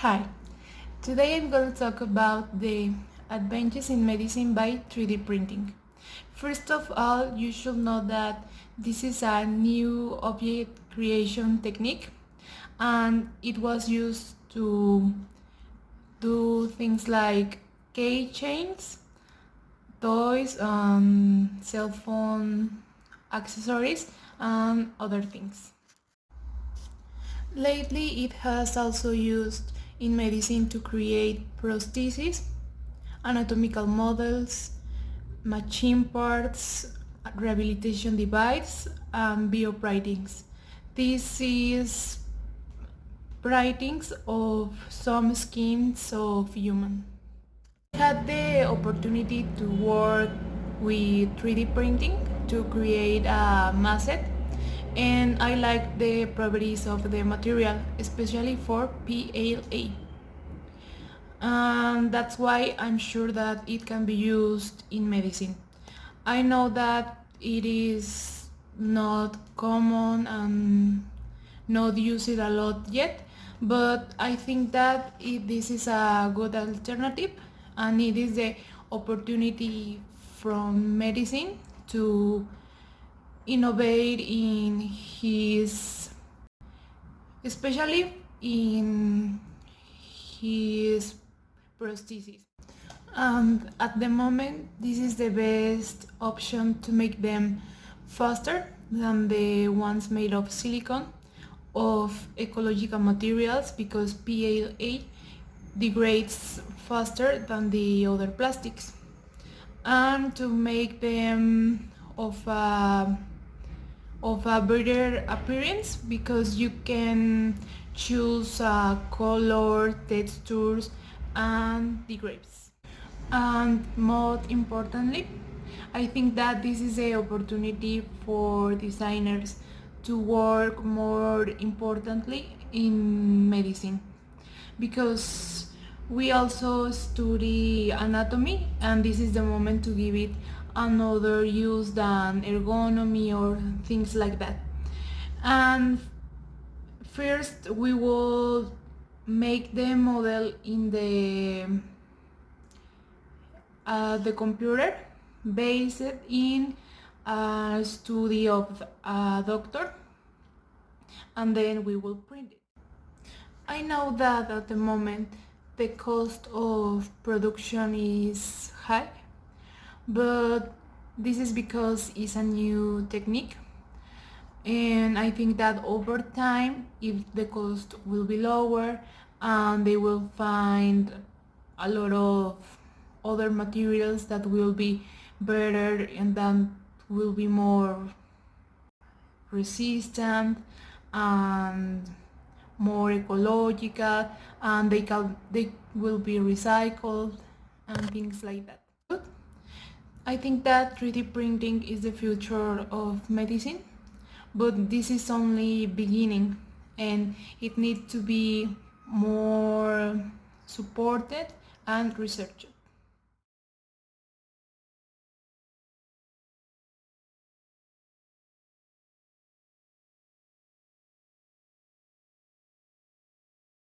Hi, today I'm going to talk about the advances in medicine by 3D printing. First of all, you should know that this is a new object creation technique and it was used to do things like keychains, toys, cell phone accessories, and other things. Lately, it has also used in medicine to create prostheses, anatomical models, machine parts, rehabilitation devices, and bioprints. This is printings of some skins of human. I had the opportunity to work with 3D printing to create a maset, and I like the properties of the material, especially for PLA. And that's why I'm sure that it can be used in medicine. I know that it is not common and not used a lot yet, but I think that this is a good alternative and it is the opportunity from medicine to innovate in his, especially in his prosthesis. And at the moment, this is the best option to make them faster than the ones made of silicone, of ecological materials, because PLA degrades faster than the other plastics, and to make them of a better appearance, because you can choose color, textures, and the grapes. And most importantly, I think that this is an opportunity for designers to work more importantly in medicine, because we also study anatomy and this is the moment to give it another use than ergonomy or things like that. And first we will make the model in the computer based in a study of a doctor, and then we will print it. I know that at the moment the cost of production is high, but this is because it's a new technique, and I think that over time, if the cost will be lower and they will find a lot of other materials that will be better and that will be more resistant and more ecological, and they will be recycled and things like that. I think that 3D printing is the future of medicine, but this is only beginning and it needs to be more supported and researched.